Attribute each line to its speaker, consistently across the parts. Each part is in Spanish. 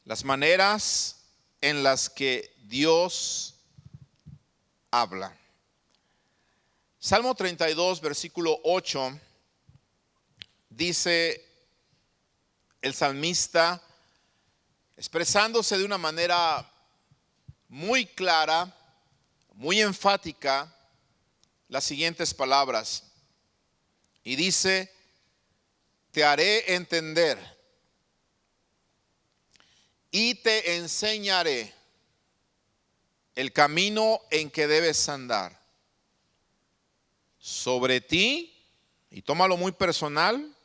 Speaker 1: Las maneras en las que Dios habla. Salmo 32, versículo 8, dice el salmista, expresándose de una manera muy clara, muy enfática, las siguientes palabras. Y dice: te haré entender y te enseñaré el camino en que debes andar. Sobre ti, y tómalo muy personal,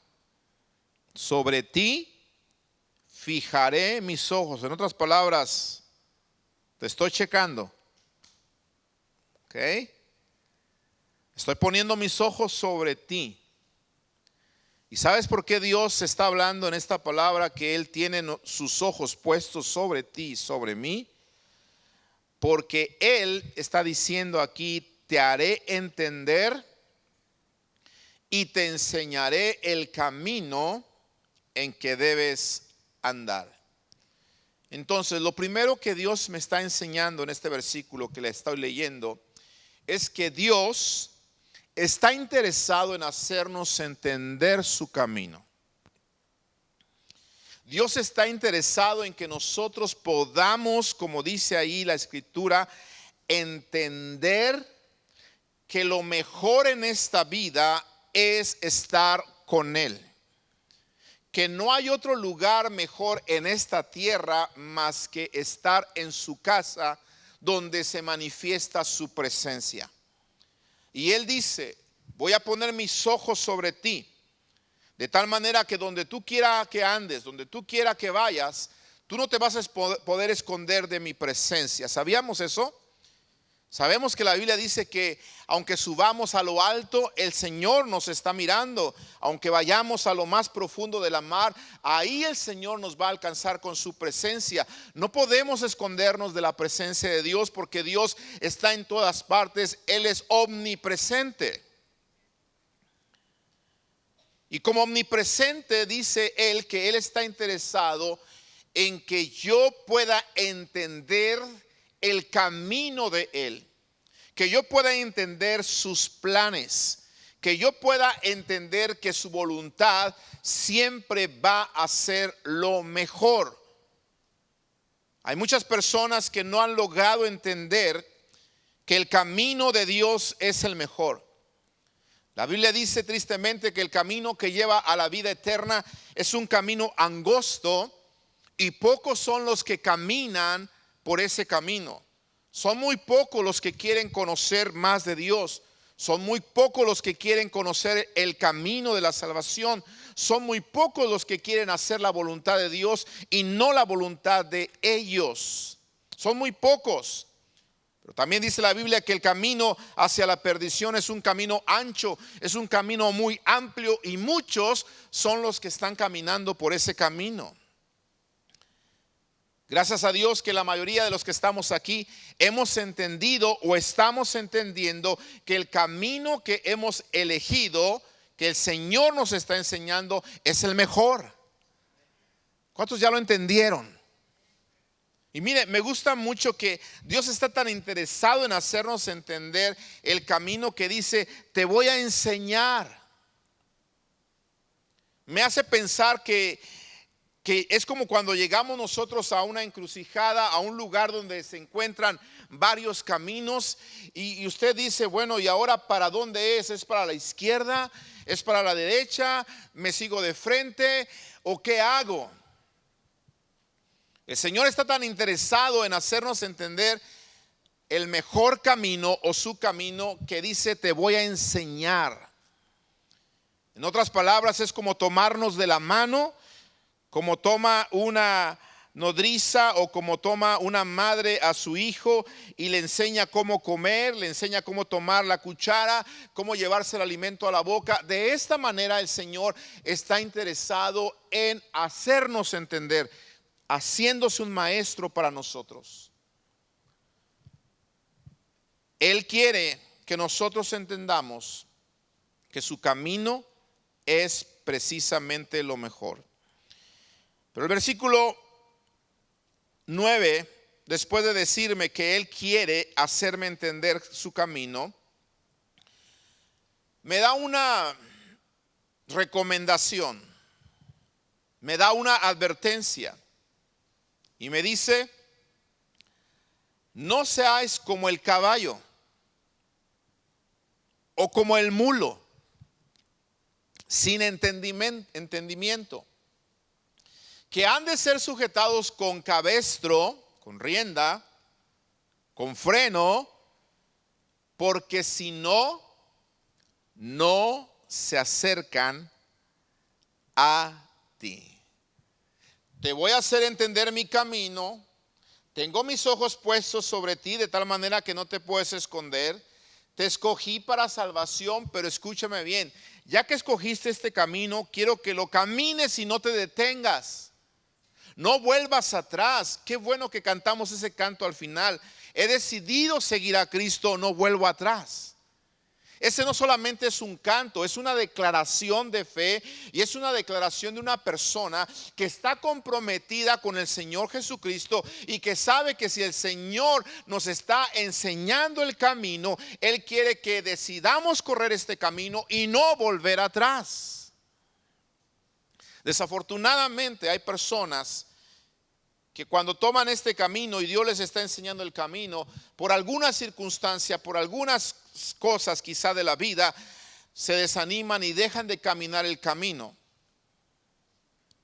Speaker 1: sobre ti fijaré mis ojos. En otras palabras, te estoy checando. ¿Ok? Estoy poniendo mis ojos sobre ti. ¿Y sabes por qué Dios está hablando en esta palabra que Él tiene sus ojos puestos sobre ti y sobre mí? Porque Él está diciendo aquí: te haré entender y te enseñaré el camino en que debes andar. Entonces, lo primero que Dios me está enseñando en este versículo que le estoy leyendo es que Dios está interesado en hacernos entender su camino. Dios está interesado en que nosotros podamos, como dice ahí la Escritura, entender que lo mejor en esta vida es estar con Él. Que no hay otro lugar mejor en esta tierra más que estar en su casa, donde se manifiesta su presencia. Y Él dice: voy a poner mis ojos sobre ti, de tal manera que donde tú quieras que andes, donde tú quieras que vayas, tú no te vas a poder esconder de mi presencia. ¿Sabíamos eso? Sabemos que la Biblia dice que aunque subamos a lo alto, el Señor nos está mirando. Aunque vayamos a lo más profundo de la mar, ahí el Señor nos va a alcanzar con su presencia. No podemos escondernos de la presencia de Dios, porque Dios está en todas partes. Él es omnipresente. Y como omnipresente, dice Él que Él está interesado en que yo pueda entender el camino de Él, que yo pueda entender sus planes, que yo pueda entender que su voluntad siempre va a ser lo mejor. Hay muchas personas que no han logrado entender que el camino de Dios es el mejor. La Biblia dice tristemente que el camino que lleva a la vida eterna es un camino angosto, y pocos son los que caminan por ese camino. Son muy pocos los que quieren conocer más de Dios. Son muy pocos los que quieren conocer el camino de la salvación. Son muy pocos los que quieren hacer la voluntad de Dios y no la voluntad de ellos. Son muy pocos. Pero también dice la Biblia que el camino hacia la perdición es un camino ancho, es un camino muy amplio, y muchos son los que están caminando por ese camino. Gracias a Dios que la mayoría de los que estamos aquí hemos entendido o estamos entendiendo que el camino que hemos elegido, que el Señor nos está enseñando, es el mejor. ¿Cuántos ya lo entendieron? Y mire, me gusta mucho que Dios está tan interesado en hacernos entender el camino que dice: te voy a enseñar. Me hace pensar que es como cuando llegamos nosotros a una encrucijada, a un lugar donde se encuentran varios caminos, y usted dice: bueno, ¿y ahora para dónde es? ¿Es para la izquierda? ¿Es para la derecha? ¿Me sigo de frente? ¿O qué hago? El Señor está tan interesado en hacernos entender el mejor camino o su camino, que dice: te voy a enseñar. En otras palabras, es como tomarnos de la mano, como toma una nodriza o como toma una madre a su hijo y le enseña cómo comer, le enseña cómo tomar la cuchara, cómo llevarse el alimento a la boca. De esta manera el Señor está interesado en hacernos entender, haciéndose un maestro para nosotros. Él quiere que nosotros entendamos que su camino es precisamente lo mejor. Pero el versículo 9, después de decirme que Él quiere hacerme entender su camino, me da una recomendación, me da una advertencia y me dice: no seáis como el caballo o como el mulo, sin entendimiento, que han de ser sujetados con cabestro, con rienda, con freno, porque si no, no se acercan a ti. Te voy a hacer entender mi camino. Tengo mis ojos puestos sobre ti de tal manera que no te puedes esconder. Te escogí para salvación, pero escúchame bien. Ya que escogiste este camino, quiero que lo camines y no te detengas. No vuelvas atrás. Qué bueno que cantamos ese canto al final. He decidido seguir a Cristo, no vuelvo atrás. Ese no solamente es un canto, es una declaración de fe y es una declaración de una persona que está comprometida con el Señor Jesucristo y que sabe que si el Señor nos está enseñando el camino, Él quiere que decidamos correr este camino y no volver atrás. Desafortunadamente hay personas que cuando toman este camino y Dios les está enseñando el camino, por alguna circunstancia, por algunas cosas quizá de la vida, se desaniman y dejan de caminar el camino.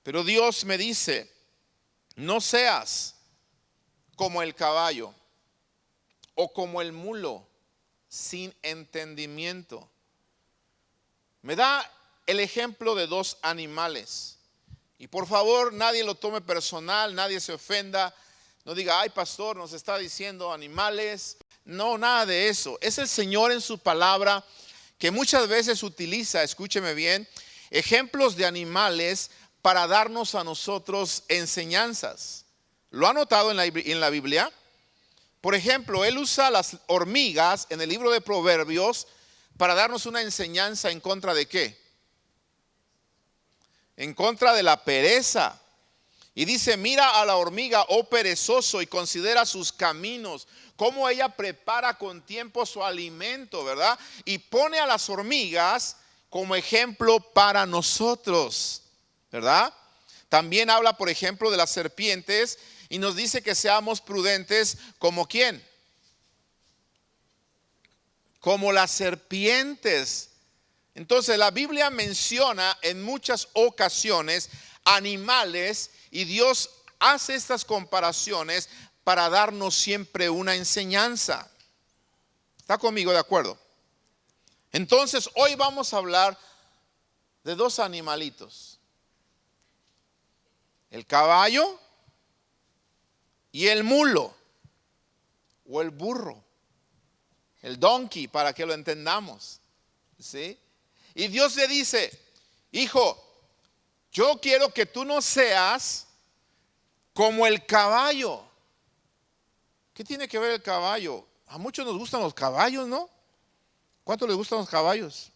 Speaker 1: Pero Dios me dice: no seas como el caballo o como el mulo, sin entendimiento. Me da el ejemplo de dos animales. Y por favor, nadie lo tome personal, nadie se ofenda. No diga: ay, pastor, nos está diciendo animales. No, nada de eso. Es el Señor en su palabra que muchas veces utiliza, escúcheme bien, ejemplos de animales para darnos a nosotros enseñanzas. ¿Lo ha notado en la Biblia? Por ejemplo, Él usa las hormigas en el libro de Proverbios para darnos una enseñanza en contra de ¿qué? En contra de la pereza. Y dice: mira a la hormiga, oh perezoso, y considera sus caminos, cómo ella prepara con tiempo su alimento, ¿verdad? Y pone a las hormigas como ejemplo para nosotros, ¿verdad? También habla, por ejemplo, de las serpientes y nos dice que seamos prudentes como ¿quién? Como las serpientes. Entonces la Biblia menciona en muchas ocasiones animales y Dios hace estas comparaciones para darnos siempre una enseñanza. ¿Está conmigo de acuerdo? Entonces hoy vamos a hablar de dos animalitos: el caballo y el mulo o el burro, el donkey, para que lo entendamos, ¿sí? Y Dios le dice: hijo, yo quiero que tú no seas como el caballo. ¿Qué tiene que ver el caballo? A muchos nos gustan los caballos, ¿no? ¿Cuánto les gustan los caballos?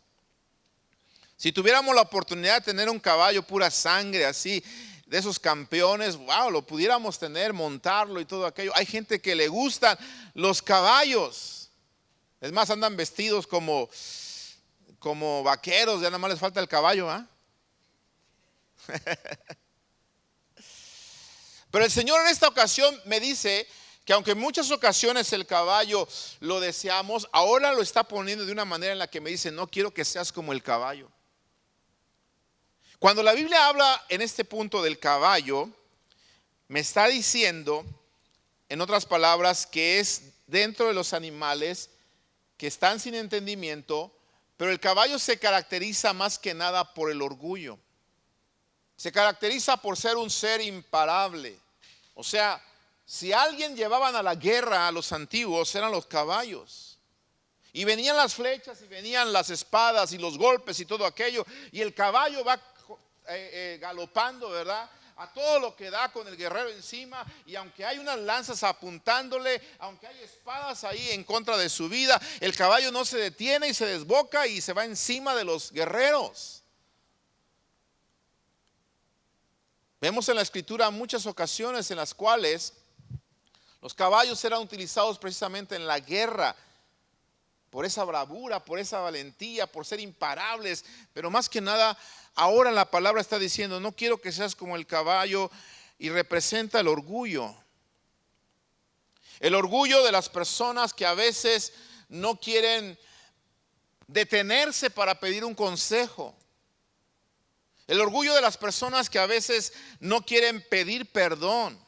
Speaker 1: Si tuviéramos la oportunidad de tener un caballo pura sangre así, de esos campeones, wow, lo pudiéramos tener, montarlo y todo aquello. Hay gente que le gustan los caballos. Es más, andan vestidos como vaqueros, ya nada más les falta el caballo, ¿ah? Pero el Señor en esta ocasión me dice que aunque en muchas ocasiones el caballo lo deseamos, ahora lo está poniendo de una manera en la que me dice: no quiero que seas como el caballo. Cuando la Biblia habla en este punto del caballo, me está diciendo, en otras palabras, que es dentro de los animales que están sin entendimiento. Pero el caballo se caracteriza más que nada por el orgullo. Se caracteriza por ser un ser imparable. O sea, si alguien llevaban a la guerra a los antiguos, eran los caballos. Y venían las flechas y venían las espadas y los golpes y todo aquello. Y el caballo va galopando, ¿verdad? A todo lo que da con el guerrero encima. Y aunque hay unas lanzas apuntándole, aunque hay espadas ahí en contra de su vida, el caballo no se detiene y se desboca y se va encima de los guerreros. Vemos en la escritura muchas ocasiones en las cuales Los caballos eran utilizados precisamente en la guerra por esa bravura, por esa valentía, por ser imparables. Pero más que nada, ahora la palabra está diciendo, no quiero que seas como el caballo, y representa el orgullo. El orgullo de las personas que a veces no quieren detenerse para pedir un consejo. El orgullo de las personas que a veces no quieren pedir perdón.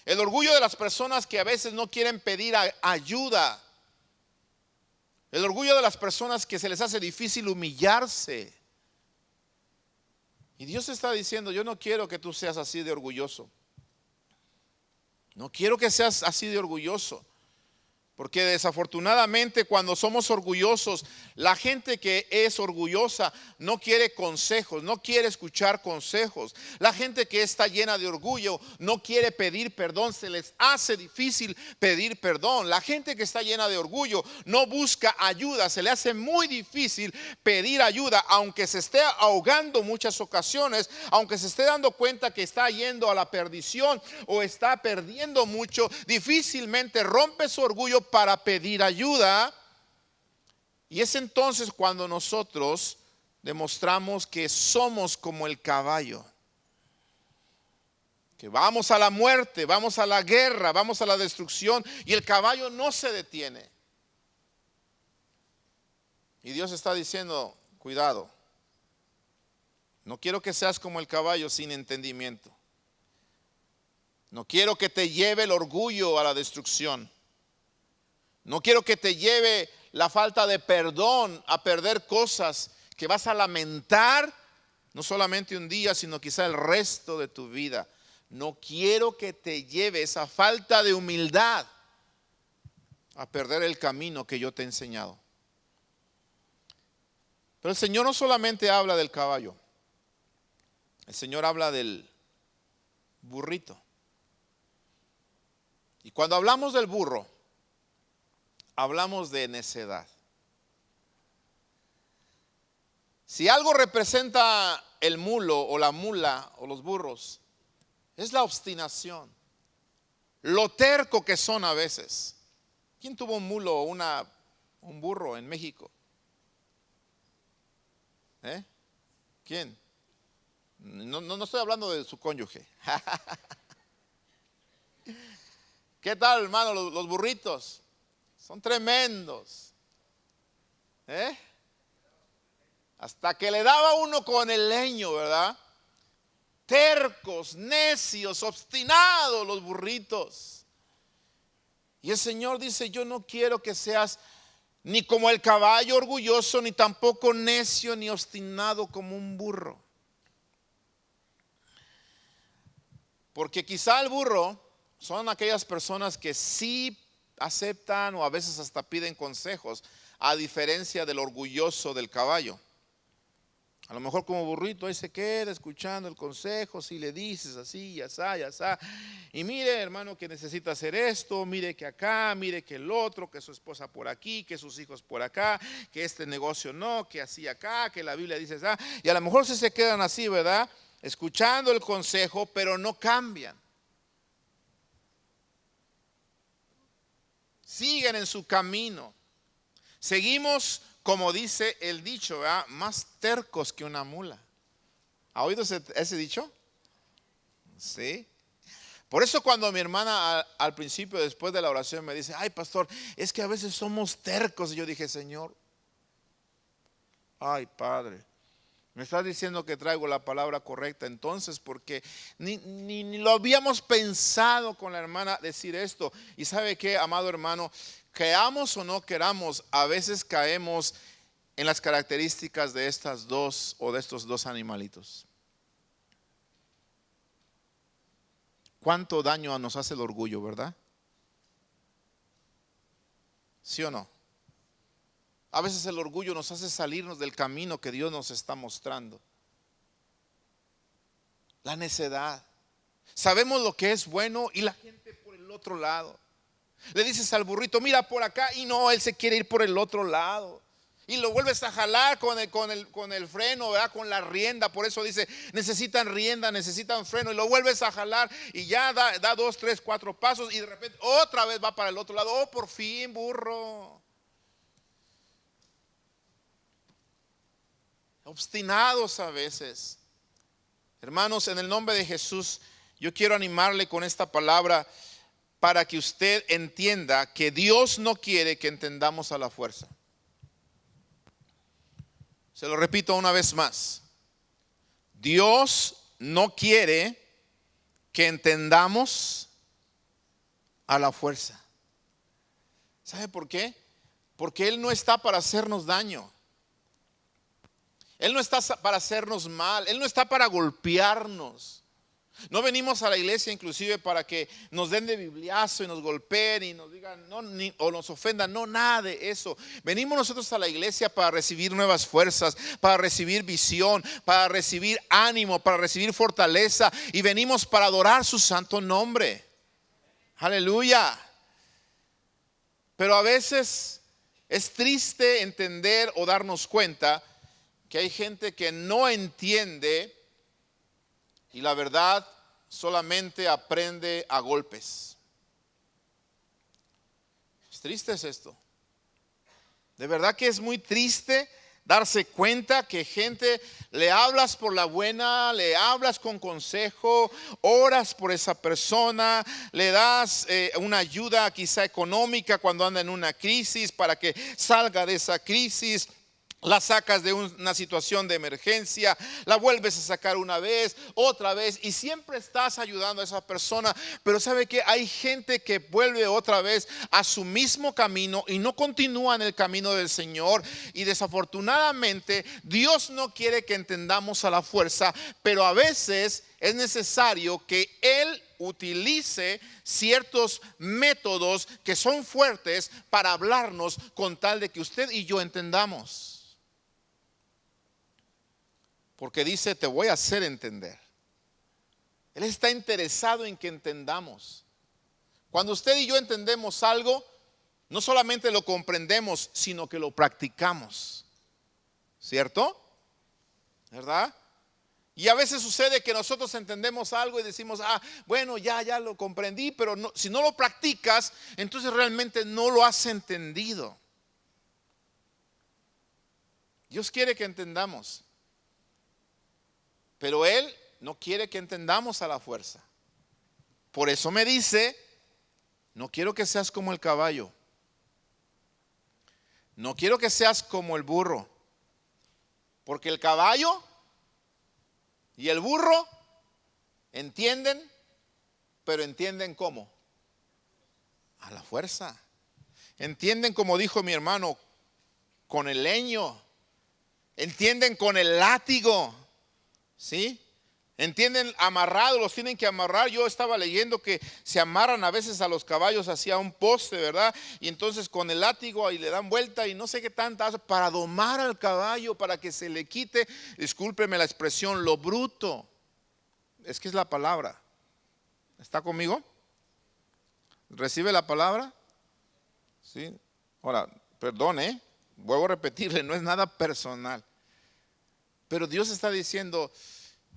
Speaker 1: El orgullo de las personas que a veces no quieren pedir ayuda. El orgullo de las personas que se les hace difícil humillarse. Y Dios está diciendo, yo no quiero que tú seas así de orgulloso. No quiero que seas así de orgulloso. Porque desafortunadamente cuando somos orgullosos, la gente que es orgullosa no quiere consejos, no quiere escuchar consejos. La gente que está llena de orgullo no quiere pedir perdón, se les hace difícil pedir perdón. La gente que está llena de orgullo no busca ayuda, se le hace muy difícil pedir ayuda, aunque se esté ahogando muchas ocasiones, aunque se esté dando cuenta que está yendo a la perdición o está perdiendo mucho, difícilmente rompe su orgullo para pedir ayuda. Y es entonces cuando nosotros demostramos que somos como el caballo, que vamos a la muerte, vamos a la guerra, vamos a la destrucción, y el caballo no se detiene. Y Dios está diciendo, cuidado, no quiero que seas como el caballo sin entendimiento. No quiero que te lleve el orgullo a la destrucción. No quiero que te lleve la falta de perdón a perder cosas que vas a lamentar, no solamente un día, sino quizá el resto de tu vida. No quiero que te lleve esa falta de humildad a perder el camino que yo te he enseñado. Pero el Señor no solamente habla del caballo, el Señor habla del burrito. Y cuando hablamos del burro, hablamos de necedad. Si algo representa el mulo o la mula o los burros, es la obstinación, lo terco que son a veces. ¿Quién tuvo un mulo o un burro en México? ¿Quién? No estoy hablando de su cónyuge. ¿Qué tal, hermano, los burritos? Son tremendos. Hasta que le daba uno con el leño, ¿verdad? Tercos, necios, obstinados los burritos. Y el Señor dice, yo no quiero que seas ni como el caballo orgulloso, ni tampoco necio, ni obstinado como un burro. Porque quizá el burro son aquellas personas que sí aceptan o a veces hasta piden consejos, a diferencia del orgulloso del caballo. A lo mejor como burrito ahí se queda escuchando el consejo, si le dices así, ya está. Y mire, hermano, que necesita hacer esto, mire que acá, mire que el otro, que su esposa por aquí, que sus hijos por acá, que este negocio no, que así acá, que la Biblia dice así. Y a lo mejor se quedan así, ¿verdad? Escuchando el consejo, pero no cambian. Siguen en su camino. Seguimos, como dice el dicho, ¿verdad? Más tercos que una mula. ¿Ha oído ese dicho? Sí. Por eso cuando mi hermana al principio, después de la oración, me dice, ay pastor, es que a veces somos tercos. Y yo dije, Señor, ay Padre, me estás diciendo que traigo la palabra correcta entonces, porque ni lo habíamos pensado con la hermana decir esto. Y sabe qué, amado hermano, queramos o no queramos, a veces caemos en las características de estas dos o de estos dos animalitos. ¿Cuánto daño nos hace el orgullo, verdad? ¿Sí o no? A veces el orgullo nos hace salirnos del camino que Dios nos está mostrando. La necedad. Sabemos lo que es bueno y la gente por el otro lado. Le dices al burrito, mira por acá, y no, él se quiere ir por el otro lado. Y lo vuelves a jalar con el freno, ¿verdad? Con la rienda. Por eso dice, necesitan rienda, necesitan freno. Y lo vuelves a jalar y ya da 2, 3, 4 pasos. Y de repente otra vez va para el otro lado. Oh, por fin, burro. Obstinados a veces. Hermanos, en el nombre de Jesús, yo quiero animarle con esta palabra para que usted entienda que Dios no quiere que entendamos a la fuerza. Se lo repito una vez más. Dios no quiere que entendamos a la fuerza. ¿Sabe por qué? Porque Él no está para hacernos daño. Él no está para hacernos mal. Él no está para golpearnos. No venimos a la iglesia inclusive para que nos den de bibliazo y nos golpeen y nos digan no, o nos ofendan. No, nada de eso. Venimos nosotros a la iglesia para recibir nuevas fuerzas, para recibir visión, para recibir ánimo, para recibir fortaleza. Y venimos para adorar su santo nombre. Aleluya. Pero a veces es triste entender o darnos cuenta que hay gente que no entiende y la verdad solamente aprende a golpes. Es triste es esto. De verdad que es muy triste darse cuenta que gente le hablas por la buena, le hablas con consejo, oras por esa persona, le das una ayuda quizá económica cuando anda en una crisis para que salga de esa crisis. La sacas de una situación de emergencia, la vuelves a sacar una vez, otra vez, y siempre estás ayudando a esa persona. Pero ¿sabe qué? Hay gente que vuelve otra vez a su mismo camino y no continúa en el camino del Señor. Y desafortunadamente Dios no quiere que entendamos a la fuerza, pero a veces es necesario que Él utilice ciertos métodos que son fuertes para hablarnos con tal de que usted y yo entendamos. Porque dice, te voy a hacer entender. Él está interesado en que entendamos. Cuando usted y yo entendemos algo, no solamente lo comprendemos, sino que lo practicamos. ¿Cierto? ¿Verdad? Y a veces sucede que nosotros entendemos algo y decimos, bueno, ya lo comprendí, pero no, si no lo practicas, entonces realmente no lo has entendido. Dios quiere que entendamos. Pero Él no quiere que entendamos a la fuerza. Por eso me dice, no quiero que seas como el caballo. No quiero que seas como el burro. Porque el caballo y el burro entienden, pero entienden ¿cómo? A la fuerza. Entienden, como dijo mi hermano, con el leño. Entienden con el látigo. ¿Sí? Entienden amarrados, los tienen que amarrar. Yo estaba leyendo que se amarran a veces a los caballos hacia un poste, ¿verdad? Y entonces con el látigo ahí le dan vuelta y no sé qué tanta hace para domar al caballo, para que se le quite, discúlpeme la expresión, lo bruto. Es que es la palabra. ¿Está conmigo? ¿Recibe la palabra? Sí. Ahora, perdone, vuelvo a repetirle, no es nada personal. Pero Dios está diciendo,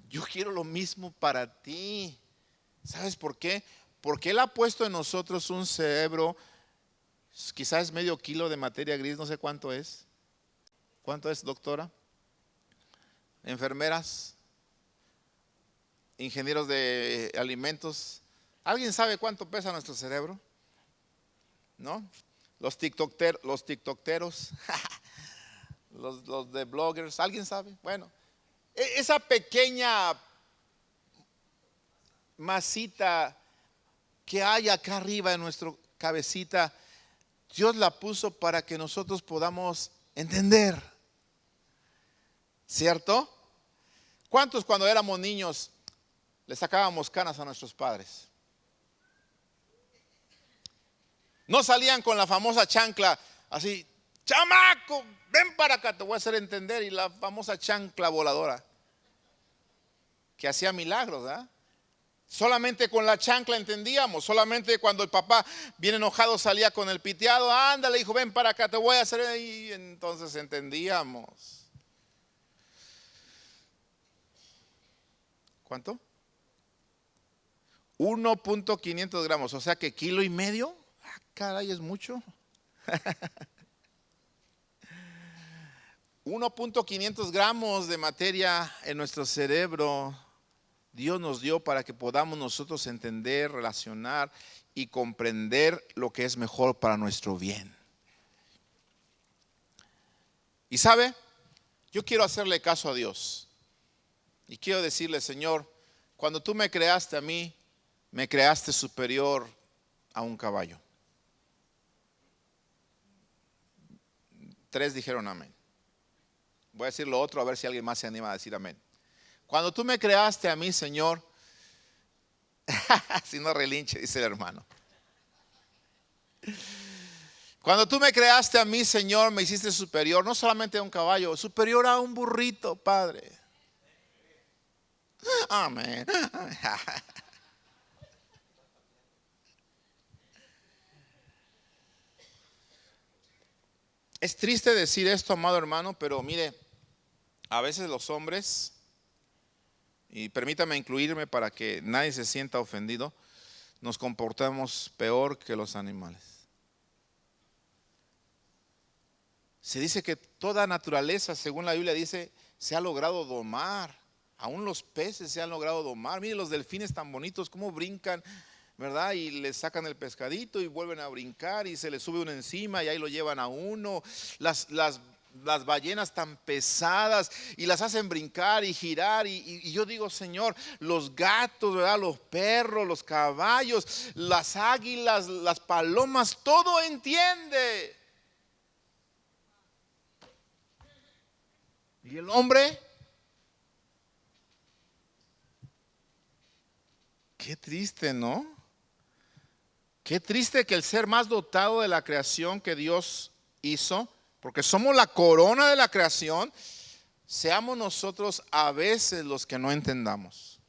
Speaker 1: yo quiero lo mismo para ti. ¿Sabes por qué? Porque Él ha puesto en nosotros un cerebro, quizás medio kilo de materia gris, no sé cuánto es. ¿Cuánto es, doctora? Enfermeras, ingenieros de alimentos. ¿Alguien sabe cuánto pesa nuestro cerebro? ¿No? Los tiktokeros. Los de bloggers, ¿alguien sabe? Bueno, esa pequeña masita que hay acá arriba en nuestra cabecita, Dios la puso para que nosotros podamos entender. ¿Cierto? ¿Cuántos cuando éramos niños le sacábamos canas a nuestros padres? No salían con la famosa chancla así, chamaco, ven para acá, te voy a hacer entender. Y la famosa chancla voladora que hacía milagros, ¿verdad? Solamente con la chancla entendíamos. Solamente cuando el papá bien enojado salía con el piteado, ándale hijo, ven para acá, te voy a hacer. Y entonces entendíamos. ¿Cuánto? 1.500 gramos, o sea que 1,5 kilos. Ah, caray, es mucho. 1.500 gramos de materia en nuestro cerebro Dios nos dio para que podamos nosotros entender, relacionar y comprender lo que es mejor para nuestro bien. Y sabe, yo quiero hacerle caso a Dios y quiero decirle, Señor, cuando tú me creaste a mí, me creaste superior a un caballo. 3 dijeron amén. Voy a decir lo otro a ver si alguien más se anima a decir amén. Cuando tú me creaste a mí, Señor, si no relinche, dice el hermano. Cuando tú me creaste a mí, Señor, me hiciste superior, no solamente a un caballo, superior a un burrito, Padre. Amén. Es triste decir esto, amado hermano, pero mire, a veces los hombres, y permítame incluirme para que nadie se sienta ofendido, nos comportamos peor que los animales. Se dice que toda naturaleza, según la Biblia dice, se ha logrado domar. Aún los peces se han logrado domar. Mire los delfines tan bonitos, cómo brincan, ¿verdad? Y les sacan el pescadito y vuelven a brincar y se les sube uno encima y ahí lo llevan a uno. Las ballenas tan pesadas y las hacen brincar y girar y yo digo, Señor, los gatos, ¿verdad? Los perros, los caballos, las águilas, las palomas, todo entiende. ¿Y el hombre? Qué triste, ¿no? Qué triste que el ser más dotado de la creación que Dios hizo, porque somos la corona de la creación, seamos nosotros a veces los que no entendamos.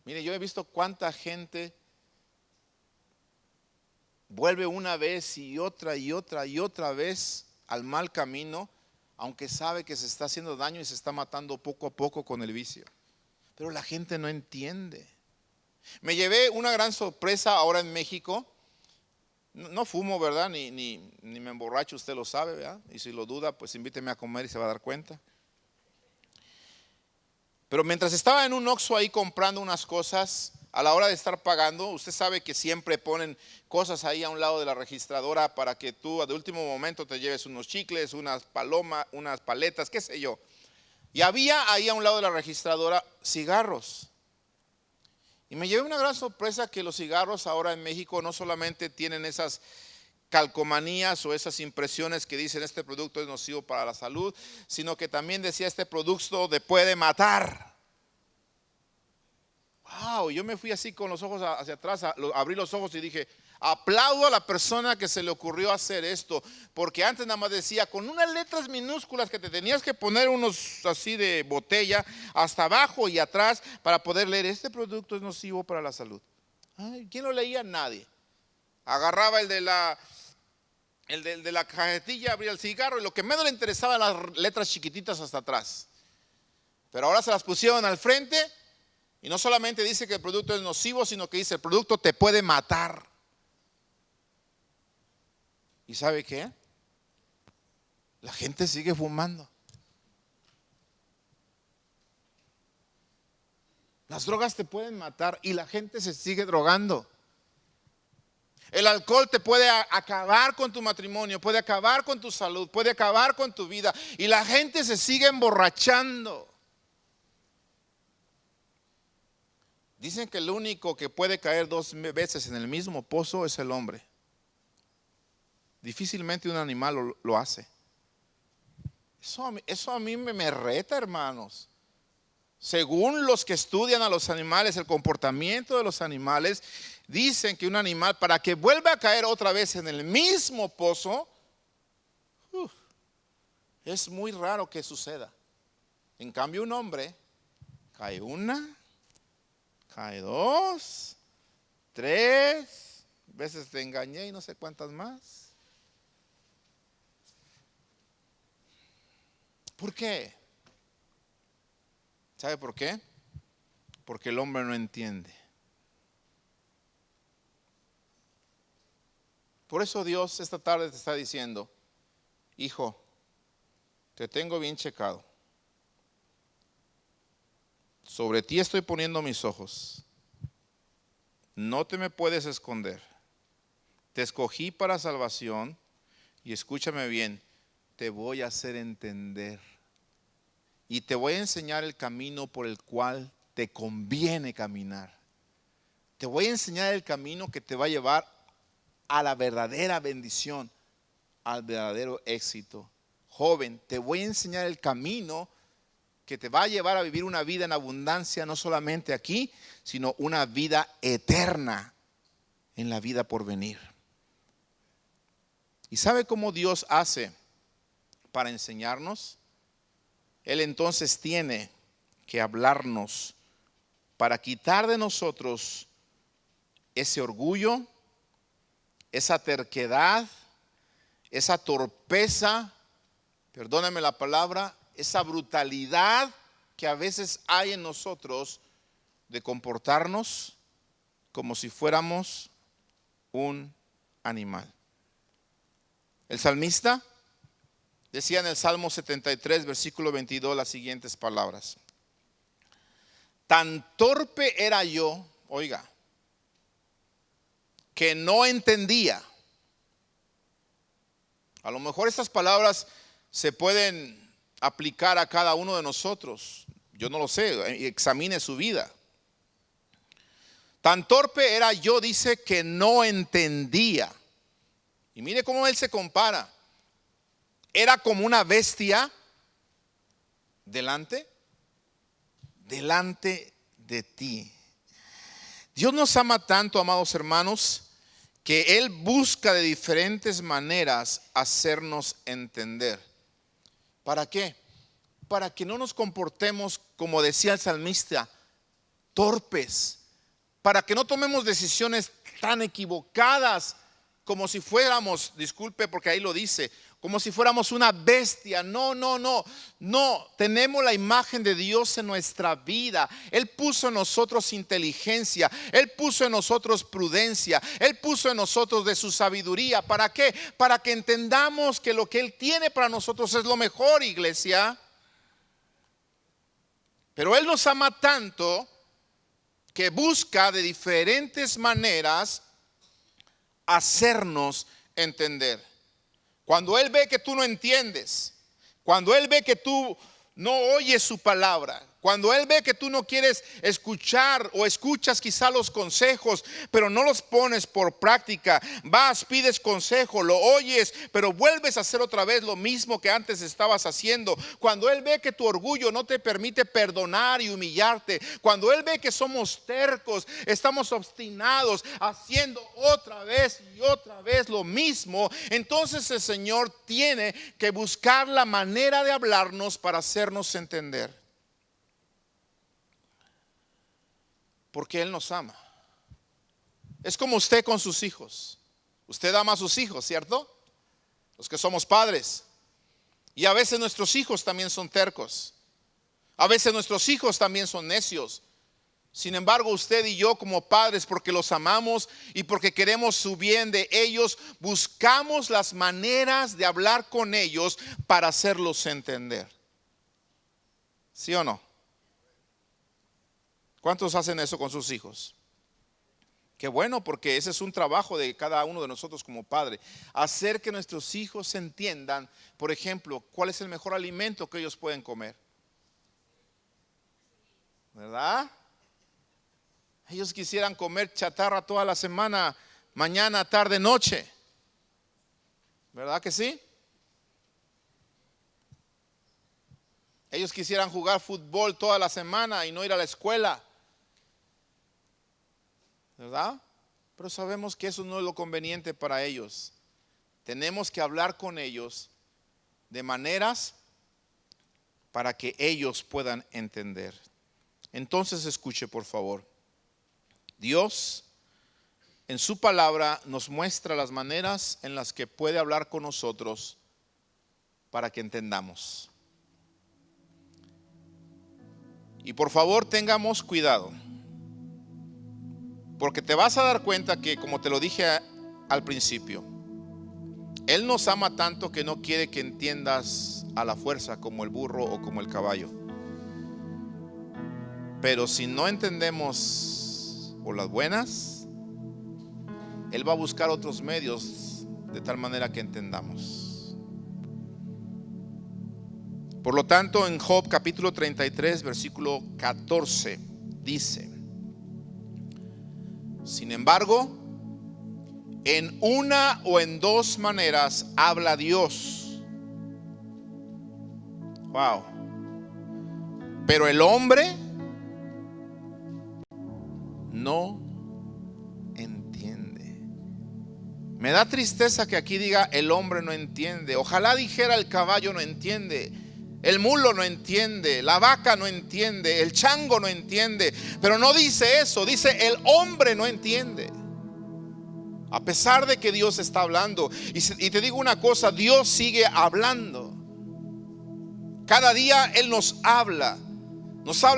Speaker 1: Mire, yo he visto cuánta gente vuelve una vez y otra y otra y otra vez al mal camino, aunque sabe que se está haciendo daño y se está matando poco a poco con el vicio. Pero la gente no entiende. Me llevé una gran sorpresa ahora en México. No fumo, ¿verdad? Ni me emborracho, usted lo sabe, ¿verdad? Y si lo duda, pues invíteme a comer y se va a dar cuenta. Pero mientras estaba en un Oxxo ahí comprando unas cosas, a la hora de estar pagando, usted sabe que siempre ponen cosas ahí a un lado de la registradora para que tú de último momento te lleves unos chicles, unas palomas, unas paletas, qué sé yo. Y había ahí a un lado de la registradora cigarros. Y me llevé una gran sorpresa que los cigarros ahora en México no solamente tienen esas calcomanías o esas impresiones que dicen este producto es nocivo para la salud, sino que también decía este producto te puede matar. Wow, yo me fui así con los ojos hacia atrás, abrí los ojos y dije, aplaudo a la persona que se le ocurrió hacer esto, porque antes nada más decía con unas letras minúsculas que te tenías que poner unos así de botella hasta abajo y atrás para poder leer, este producto es nocivo para la salud. Ay, ¿quién lo leía? Nadie. Agarraba el de la cajetilla, abría el cigarro y lo que menos le interesaba las letras chiquititas hasta atrás. Pero ahora se las pusieron al frente y no solamente dice que el producto es nocivo, sino que dice el producto te puede matar. ¿Y sabe qué? La gente sigue fumando. Las drogas te pueden matar y la gente se sigue drogando. El alcohol te puede acabar con tu matrimonio, puede acabar con tu salud, puede acabar con tu vida y la gente se sigue emborrachando. Dicen que el único que puede caer 2 veces en el mismo pozo es el hombre. Difícilmente un animal lo hace. Eso a mí me reta, hermanos. Según los que estudian a los animales, el comportamiento de los animales, dicen que un animal para que vuelva a caer otra vez en el mismo pozo, es muy raro que suceda. En cambio un hombre cae una cae 2, 3, veces te engañé y no sé cuántas más. ¿Por qué? ¿Sabe por qué? Porque el hombre no entiende. Por eso Dios esta tarde te está diciendo: hijo, te tengo bien checado. Sobre ti estoy poniendo mis ojos. No te me puedes esconder. Te escogí para salvación y escúchame bien, te voy a hacer entender y te voy a enseñar el camino por el cual te conviene caminar. Te voy a enseñar el camino que te va a llevar a la verdadera bendición, al verdadero éxito. Joven, te voy a enseñar el camino que te va a llevar a vivir una vida en abundancia, no solamente aquí, sino una vida eterna en la vida por venir. ¿Y sabe cómo Dios hace para enseñarnos? Él entonces tiene que hablarnos para quitar de nosotros ese orgullo, esa terquedad, esa torpeza, perdóname la palabra, esa brutalidad que a veces hay en nosotros de comportarnos como si fuéramos un animal. El salmista decía en el Salmo 73, versículo 22, las siguientes palabras: tan torpe era yo, oiga, que no entendía. A lo mejor estas palabras se pueden aplicar a cada uno de nosotros. Yo no lo sé, examine su vida. Tan torpe era yo, dice, que no entendía. Y mire cómo él se compara. Era como una bestia delante de ti. Dios nos ama tanto, amados hermanos, que Él busca de diferentes maneras hacernos entender. ¿Para qué? Para que no nos comportemos, como decía el salmista, torpes. Para que no tomemos decisiones tan equivocadas como si fuéramos, disculpe porque ahí lo dice, como si fuéramos una bestia. No, tenemos la imagen de Dios en nuestra vida. Él puso en nosotros inteligencia, Él puso en nosotros prudencia, Él puso en nosotros de su sabiduría. ¿Para qué? Para que entendamos que lo que Él tiene para nosotros es lo mejor, iglesia. Pero Él nos ama tanto que busca de diferentes maneras hacernos entender. Cuando Él ve que tú no entiendes, cuando Él ve que tú no oyes su palabra, cuando Él ve que tú no quieres escuchar o escuchas quizá los consejos, pero no los pones por práctica, vas, pides consejo, lo oyes, pero vuelves a hacer otra vez lo mismo que antes estabas haciendo. Cuando Él ve que tu orgullo no te permite perdonar y humillarte, cuando Él ve que somos tercos, estamos obstinados, haciendo otra vez y otra vez lo mismo, entonces el Señor tiene que buscar la manera de hablarnos para hacernos entender. Porque Él nos ama. Es como usted con sus hijos. Usted ama a sus hijos, ¿cierto? Los que somos padres. Y a veces nuestros hijos también son tercos. A veces nuestros hijos también son necios. Sin embargo, usted y yo como padres, porque los amamos y porque queremos su bien de ellos, buscamos las maneras de hablar con ellos para hacerlos entender. ¿Sí o no? ¿Cuántos hacen eso con sus hijos? Qué bueno, porque ese es un trabajo de cada uno de nosotros como padre. Hacer que nuestros hijos entiendan, por ejemplo, cuál es el mejor alimento que ellos pueden comer. ¿Verdad? Ellos quisieran comer chatarra toda la semana, mañana, tarde, noche. ¿Verdad que sí? Ellos quisieran jugar fútbol toda la semana y no ir a la escuela. ¿Verdad? Pero sabemos que eso no es lo conveniente para ellos. Tenemos que hablar con ellos de maneras para que ellos puedan entender. Entonces escuche, por favor. Dios en su palabra nos muestra las maneras en las que puede hablar con nosotros para que entendamos. Y por favor tengamos cuidado, porque te vas a dar cuenta que, como te lo dije al principio, Él nos ama tanto que no quiere que entiendas a la fuerza como el burro o como el caballo. Pero si no entendemos por las buenas, Él va a buscar otros medios de tal manera que entendamos. Por lo tanto, en Job capítulo 33, versículo 14, dice: sin embargo, en una o en dos maneras habla Dios. Wow. Pero el hombre no entiende. Me da tristeza que aquí diga el hombre no entiende. Ojalá dijera el caballo no entiende, el mulo no entiende, la vaca no entiende, el chango no entiende. Pero no dice eso, dice el hombre no entiende. A pesar de que Dios está hablando. Y te digo una cosa, Dios sigue hablando. Cada día Él nos habla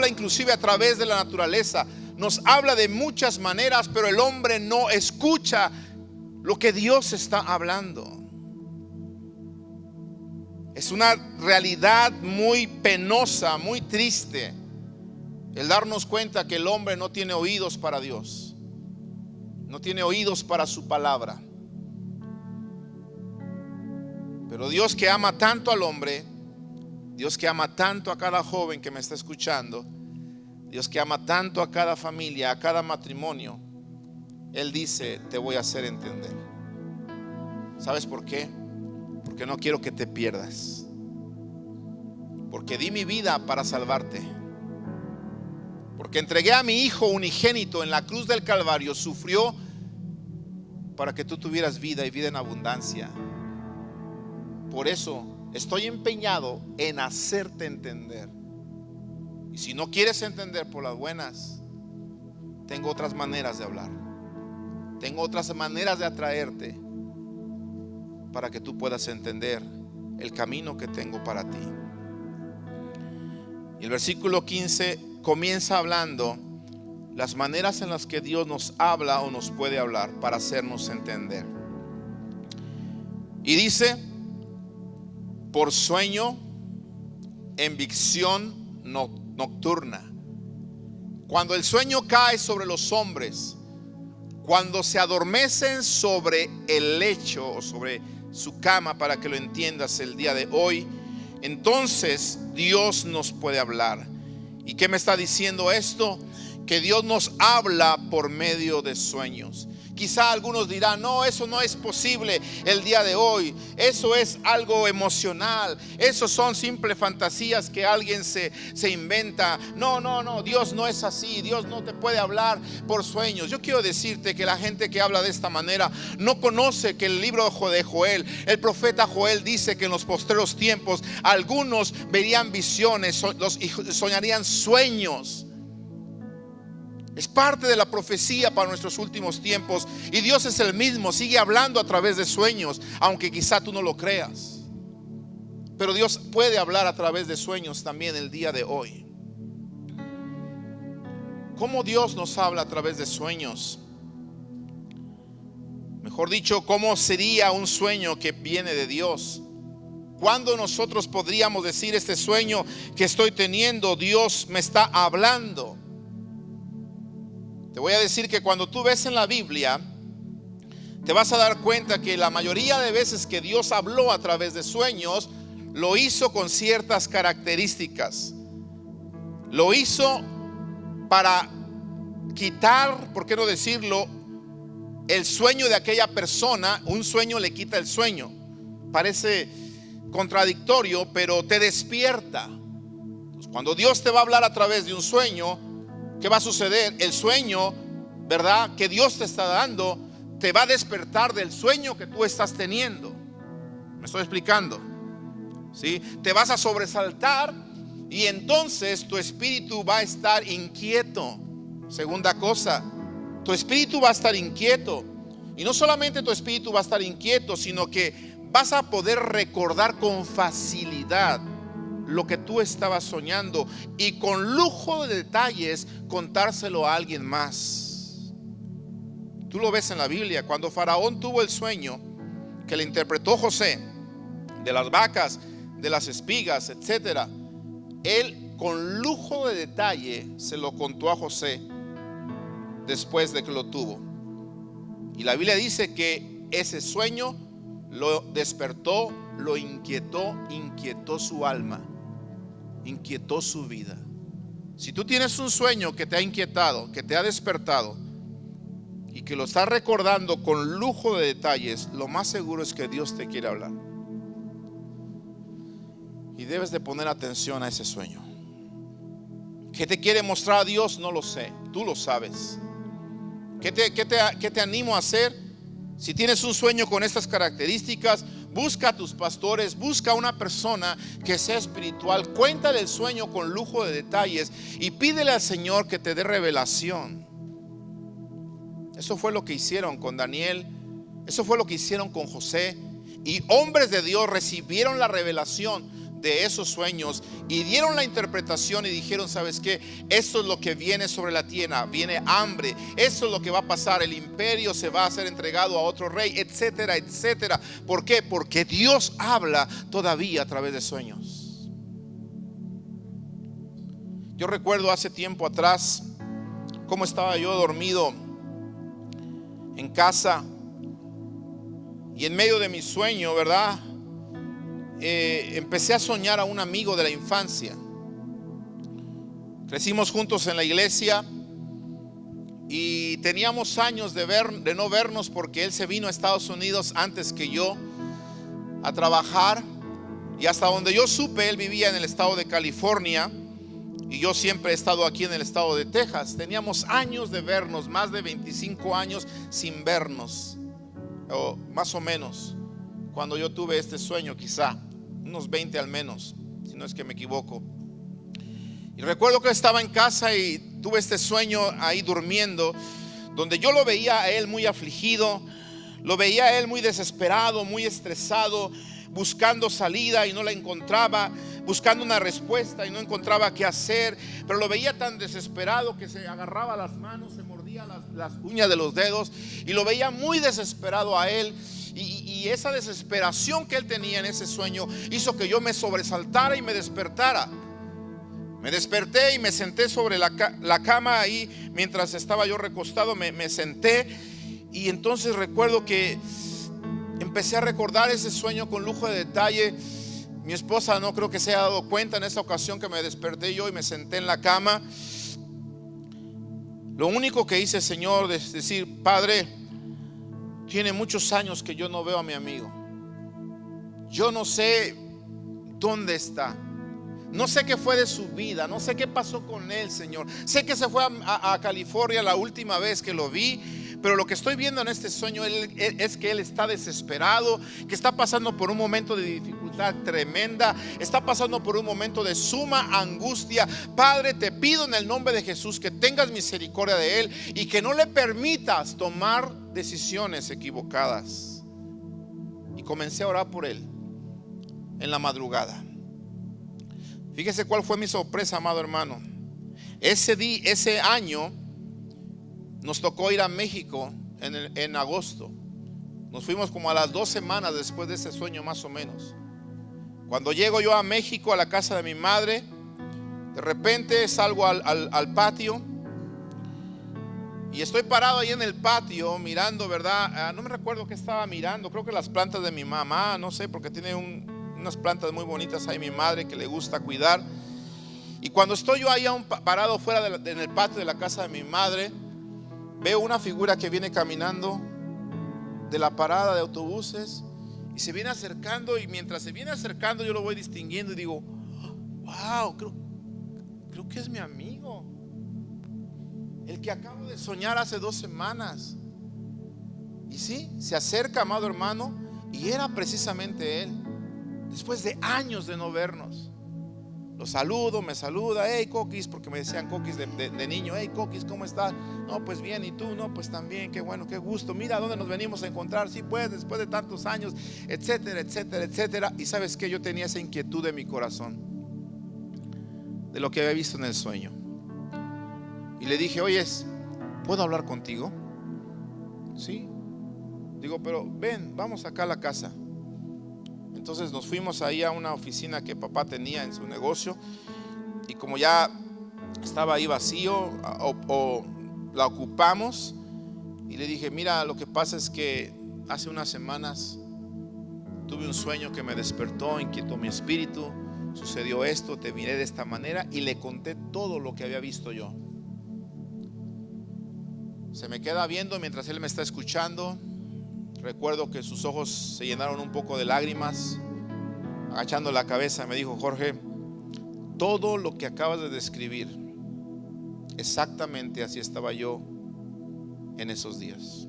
Speaker 1: inclusive a través de la naturaleza. Nos habla de muchas maneras, pero el hombre no escucha lo que Dios está hablando. Es una realidad muy penosa, muy triste, el darnos cuenta que el hombre no tiene oídos para Dios, no tiene oídos para su palabra. Pero Dios, que ama tanto al hombre, Dios que ama tanto a cada joven que me está escuchando, Dios que ama tanto a cada familia, a cada matrimonio, Él dice: te voy a hacer entender. ¿Sabes por qué? Porque no quiero que te pierdas. Porque di mi vida para salvarte. Porque entregué a mi Hijo unigénito en la cruz del Calvario. Sufrió para que tú tuvieras vida y vida en abundancia. Por eso estoy empeñado en hacerte entender. Y si no quieres entender por las buenas, tengo otras maneras de hablar. Tengo otras maneras de atraerte para que tú puedas entender el camino que tengo para ti. Y el versículo 15 comienza hablando las maneras en las que Dios nos habla o nos puede hablar para hacernos entender. Y dice: por sueño, en visión nocturna. Cuando el sueño cae sobre los hombres, cuando se adormecen sobre el lecho o sobre su cama, para que lo entiendas el día de hoy, entonces Dios nos puede hablar. ¿Y qué me está diciendo esto? Que Dios nos habla por medio de sueños. Quizá algunos dirán: no, eso no es posible el día de hoy, eso es algo emocional, eso son simples fantasías que alguien se inventa. No, Dios no es así, Dios no te puede hablar por sueños. Yo quiero decirte que la gente que habla de esta manera no conoce que el libro de Joel, el profeta Joel, dice que en los postreros tiempos algunos verían visiones, soñarían sueños. Es parte de la profecía para nuestros últimos tiempos. Y Dios es el mismo, sigue hablando a través de sueños, aunque quizá tú no lo creas. Pero Dios puede hablar a través de sueños también el día de hoy. ¿Cómo Dios nos habla a través de sueños? Mejor dicho, ¿cómo sería un sueño que viene de Dios? ¿Cuándo nosotros podríamos decir: este sueño que estoy teniendo, Dios me está hablando? Te voy a decir que cuando tú ves en la Biblia, te vas a dar cuenta que la mayoría de veces que Dios habló a través de sueños, lo hizo con ciertas características. Lo hizo para quitar, ¿por qué no decirlo?, el sueño de aquella persona. Un sueño le quita el sueño. Parece contradictorio, pero te despierta. Entonces, cuando Dios te va a hablar a través de un sueño, ¿qué va a suceder? El sueño, ¿verdad?, que Dios te está dando, te va a despertar del sueño que tú estás teniendo. ¿Me estoy explicando? ¿Sí? Te vas a sobresaltar y entonces tu espíritu va a estar inquieto. Segunda cosa, Tu espíritu va a estar inquieto. Y no solamente tu espíritu va a estar inquieto, sino que vas a poder recordar con facilidad lo que tú estabas soñando y con lujo de detalles contárselo a alguien más. Tú lo ves en la Biblia. Cuando Faraón tuvo el sueño que le interpretó José, de las vacas, de las espigas, etcétera, él con lujo de detalle se lo contó a José después de que lo tuvo. Y la Biblia dice que ese sueño lo despertó, lo inquietó, inquietó su alma, inquietó su vida. Si tú tienes un sueño que te ha inquietado, que te ha despertado y que lo estás recordando con lujo de detalles, lo más seguro es que Dios te quiere hablar. Y debes de poner atención a ese sueño. ¿Qué te quiere mostrar a Dios? No lo sé, tú lo sabes. ¿Qué te animo a hacer? Si tienes un sueño con estas características, busca a tus pastores, busca a una persona que sea espiritual, cuéntale el sueño con lujo de detalles y pídele al Señor que te dé revelación. Eso fue lo que hicieron con Daniel, eso fue lo que hicieron con José. Y hombres de Dios recibieron la revelación de esos sueños y dieron la interpretación y dijeron: ¿sabes qué? Esto es lo que viene sobre la tierra, viene hambre, esto es lo que va a pasar, el imperio se va a ser entregado a otro rey, etcétera, etcétera. ¿Por qué? Porque Dios habla todavía a través de sueños. Yo recuerdo hace tiempo atrás cómo estaba yo dormido en casa y en medio de mi sueño, ¿verdad? Empecé a soñar a un amigo de la infancia. Crecimos juntos en la iglesia y teníamos años de no vernos porque él se vino a Estados Unidos antes que yo a trabajar, y hasta donde yo supe él vivía en el estado de California y yo siempre he estado aquí en el estado de Texas. Teníamos años de vernos, más de 25 años sin vernos, o más o menos. Cuando yo tuve este sueño, quizá unos 20 al menos, si no es que me equivoco. Y recuerdo que estaba en casa y tuve este sueño ahí durmiendo, donde yo lo veía a él muy afligido, lo veía a él muy desesperado, muy estresado, buscando salida y no la encontraba, buscando una respuesta y no encontraba qué hacer. Pero lo veía tan desesperado que se agarraba las manos, se mordía las uñas de los dedos, y lo veía muy desesperado a él. Y esa desesperación que él tenía en ese sueño hizo que yo me sobresaltara y me despertara. Me desperté y me senté sobre la cama ahí. Mientras estaba yo recostado me senté, y entonces recuerdo que empecé a recordar ese sueño con lujo de detalle. Mi esposa no creo que se haya dado cuenta en esa ocasión que me desperté yo y me senté en la cama. Lo único que hice, Señor, es decir: Padre, tiene muchos años que yo no veo a mi amigo. Yo no sé dónde está. No sé qué fue de su vida. No sé qué pasó con él, Señor. Sé que se fue a California la última vez que lo vi. Pero lo que estoy viendo en este sueño es que él está desesperado, que está pasando por un momento de dificultad tremenda, está pasando por un momento de suma angustia. Padre, te pido en el nombre de Jesús que tengas misericordia de él y que no le permitas tomar decisiones equivocadas. Y comencé a orar por él en la madrugada. Fíjese cuál fue mi sorpresa, amado hermano. Ese año nos tocó ir a México en agosto. Nos fuimos como a las 2 semanas después de ese sueño, más o menos. Cuando llego yo a México, a la casa de mi madre, de repente salgo al patio y estoy parado ahí en el patio mirando, ¿verdad? No me recuerdo qué estaba mirando. Creo que las plantas de mi mamá, no sé, porque tiene unas plantas muy bonitas ahí mi madre que le gusta cuidar. Y cuando estoy yo ahí parado fuera en el patio de la casa de mi madre, veo una figura que viene caminando de la parada de autobuses y se viene acercando, y mientras se viene acercando yo lo voy distinguiendo y digo: wow, creo que es mi amigo, el que acabo de soñar hace 2 semanas. Y sí, se acerca, amado hermano, y era precisamente él, después de años de no vernos. Lo saludo, me saluda, hey Coquis, porque me decían Coquis de niño, hey Coquis, ¿cómo estás? No, pues bien, ¿y tú? No, pues también, qué bueno, qué gusto. Mira, ¿dónde nos venimos a encontrar? Sí, pues, después de tantos años, etcétera, etcétera, etcétera. Y sabes que yo tenía esa inquietud en mi corazón de lo que había visto en el sueño. Y le dije, oye, ¿puedo hablar contigo? Sí. Digo, pero ven, vamos acá a la casa. Entonces nos fuimos ahí a una oficina que papá tenía en su negocio, y como ya estaba ahí vacío o la ocupamos, y le dije, mira, lo que pasa es que hace unas semanas tuve un sueño que me despertó, inquietó mi espíritu, sucedió esto, te miré de esta manera, y le conté todo lo que había visto yo. Se me queda viendo mientras él me está escuchando. Recuerdo que sus ojos se llenaron un poco de lágrimas. Agachando la cabeza me dijo, Jorge, todo lo que acabas de describir, exactamente así estaba yo en esos días.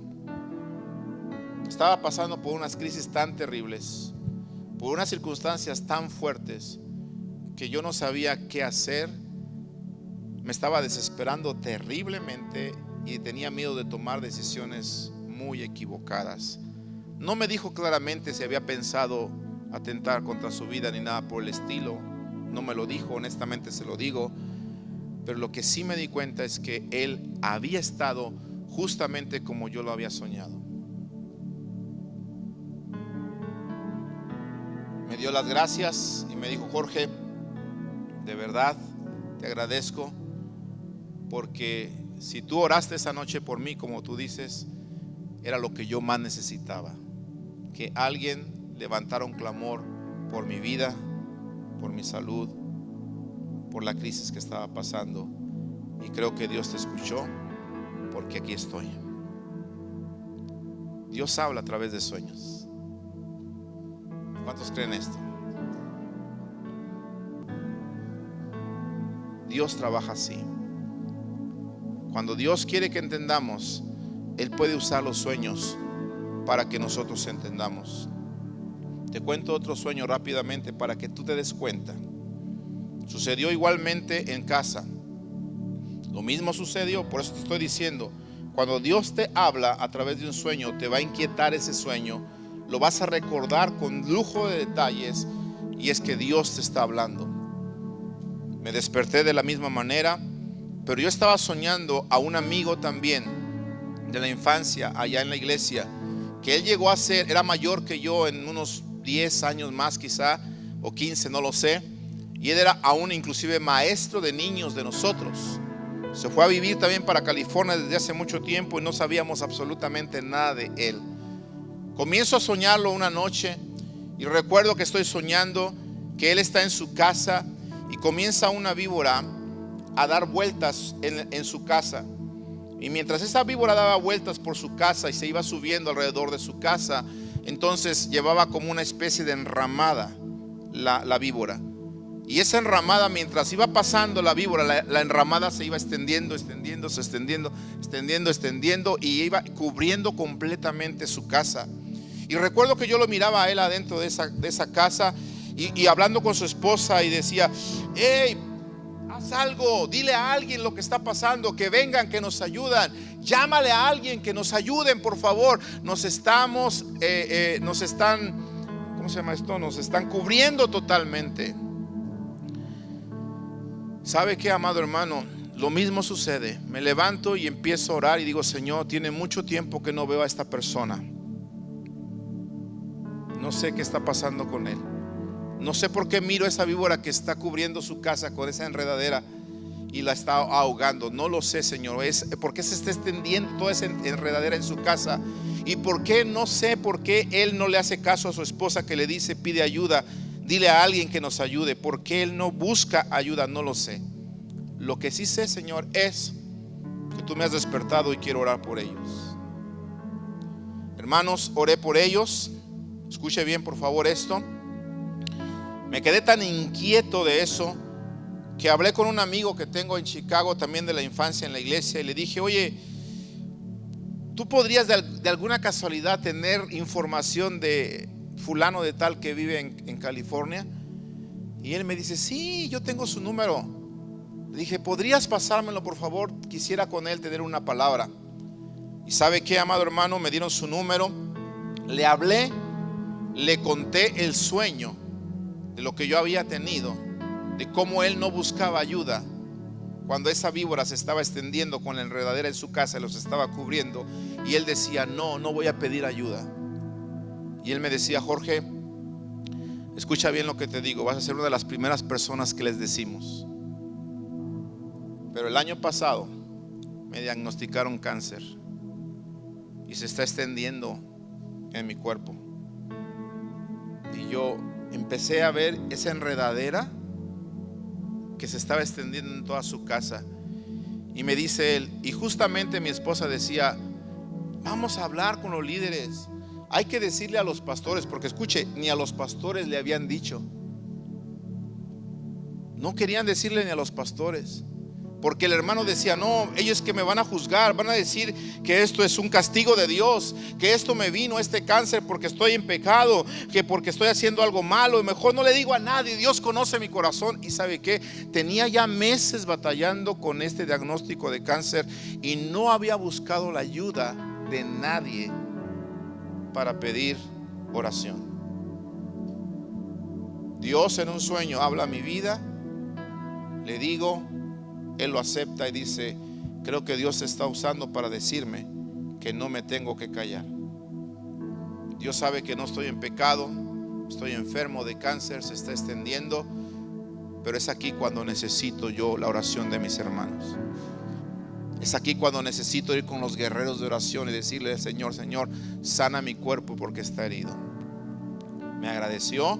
Speaker 1: Estaba pasando por unas crisis tan terribles, por unas circunstancias tan fuertes, que yo no sabía qué hacer. Me estaba desesperando terriblemente y tenía miedo de tomar decisiones muy equivocadas. No me dijo claramente si había pensado atentar contra su vida ni nada por el estilo. No me lo dijo, honestamente se lo digo. Pero lo que sí me di cuenta es que él había estado justamente como yo lo había soñado. Me dio las gracias y me dijo, Jorge, de verdad te agradezco, porque si tú oraste esa noche por mí, como tú dices, era lo que yo más necesitaba. Que alguien levantara un clamor por mi vida, por mi salud, por la crisis que estaba pasando. Y creo que Dios te escuchó, porque aquí estoy. Dios habla a través de sueños. ¿Cuántos creen esto? Dios trabaja así. Cuando Dios quiere que entendamos, Él puede usar los sueños para que nosotros entendamos. Te cuento otro sueño rápidamente para que tú te des cuenta. Sucedió igualmente en casa. Lo mismo sucedió, por eso te estoy diciendo, cuando Dios te habla a través de un sueño, te va a inquietar ese sueño, lo vas a recordar con lujo de detalles, y es que Dios te está hablando. Me desperté de la misma manera, pero yo estaba soñando a un amigo también de la infancia allá en la iglesia, que él llegó a ser, era mayor que yo en unos 10 años más quizá, o 15, no lo sé, y él era aún inclusive maestro de niños de nosotros. Se fue a vivir también para California desde hace mucho tiempo y no sabíamos absolutamente nada de él. Comienzo a soñarlo una noche y recuerdo que estoy soñando que él está en su casa y comienza una víbora a dar vueltas en su casa. Y mientras esa víbora daba vueltas por su casa y se iba subiendo alrededor de su casa, entonces llevaba como una especie de enramada la víbora. Y esa enramada, mientras iba pasando la víbora, la enramada se iba extendiendo, y iba cubriendo completamente su casa. Y recuerdo que yo lo miraba a él adentro de esa casa y hablando con su esposa, y decía, hey, haz algo, dile a alguien lo que está pasando, que vengan, que nos ayudan, llámale a alguien que nos ayuden, por favor. Nos están, ¿cómo se llama esto? Nos están cubriendo totalmente. ¿Sabe qué, amado hermano? Lo mismo sucede. Me levanto y empiezo a orar y digo, Señor, tiene mucho tiempo que no veo a esta persona. No sé qué está pasando con él. No sé por qué miro esa víbora que está cubriendo su casa con esa enredadera y la está ahogando. No lo sé, Señor. ¿Por qué se está extendiendo toda esa enredadera en su casa? ¿Y por qué? No sé por qué él no le hace caso a su esposa que le dice, pide ayuda, dile a alguien que nos ayude. ¿Por qué él no busca ayuda? No lo sé. Lo que sí sé, Señor, es que tú me has despertado y quiero orar por ellos. Hermanos, oré por ellos. Escuche bien, por favor, esto. Me quedé tan inquieto de eso que hablé con un amigo que tengo en Chicago, también de la infancia en la iglesia, y le dije, oye, ¿tú podrías de alguna casualidad tener información de fulano de tal que vive en California? Y él me dice, sí, yo tengo su número. Le dije, ¿podrías pasármelo, por favor? Quisiera con él tener una palabra. Y ¿sabe qué, amado hermano? Me dieron su número. Le hablé, le conté el sueño de lo que yo había tenido, de cómo él no buscaba ayuda cuando esa víbora se estaba extendiendo con la enredadera en su casa y los estaba cubriendo. Y él decía, no, no voy a pedir ayuda. Y él me decía, Jorge, escucha bien lo que te digo, vas a ser una de las primeras personas que les decimos. Pero el año pasado me diagnosticaron cáncer y se está extendiendo en mi cuerpo. Y yo empecé a ver esa enredadera que se estaba extendiendo en toda su casa. Y me dice él, y justamente mi esposa decía, vamos a hablar con los líderes, hay que decirle a los pastores, porque escuche, ni a los pastores le habían dicho. No querían decirle ni a los pastores, porque el hermano decía, no, ellos que me van a juzgar, van a decir que esto es un castigo de Dios, que esto me vino, este cáncer, porque estoy en pecado, que porque estoy haciendo algo malo, y mejor no le digo a nadie, Dios conoce mi corazón. Y ¿sabe qué? Tenía ya meses batallando con este diagnóstico de cáncer y no había buscado la ayuda de nadie para pedir oración. Dios en un sueño habla a mi vida, le digo, él lo acepta y dice, creo que Dios se está usando para decirme que no me tengo que callar. Dios sabe que no estoy en pecado, estoy enfermo de cáncer, se está extendiendo, pero es aquí cuando necesito yo la oración de mis hermanos. Es aquí cuando necesito ir con los guerreros de oración y decirle, Señor, Señor, sana mi cuerpo porque está herido. Me agradeció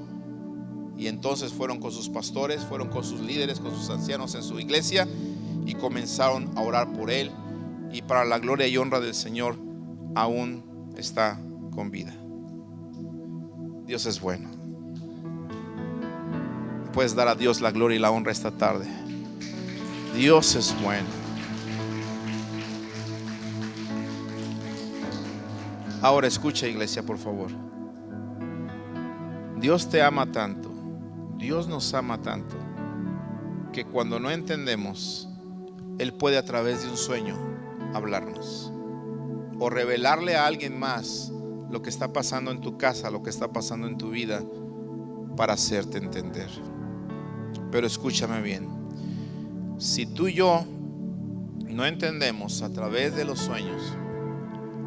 Speaker 1: y entonces fueron con sus pastores, fueron con sus líderes, con sus ancianos en su iglesia y comenzaron a orar por él. Y para la gloria y honra del Señor, aún está con vida. Dios es bueno. Puedes dar a Dios la gloria y la honra esta tarde. Dios es bueno. Ahora escucha, iglesia, por favor. Dios te ama tanto, Dios nos ama tanto, que cuando no entendemos, Él puede a través de un sueño hablarnos o revelarle a alguien más lo que está pasando en tu casa, lo que está pasando en tu vida, para hacerte entender. Pero escúchame bien, si tú y yo no entendemos a través de los sueños,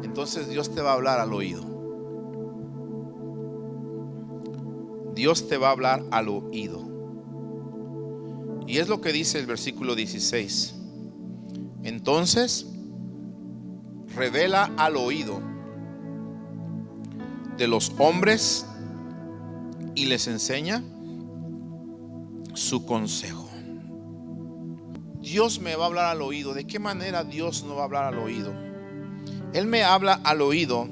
Speaker 1: entonces Dios te va a hablar al oído. Dios te va a hablar al oído. Y es lo que dice el versículo 16. Entonces revela al oído de los hombres y les enseña su consejo. Dios me va a hablar al oído. ¿De qué manera Dios no va a hablar al oído? Él me habla al oído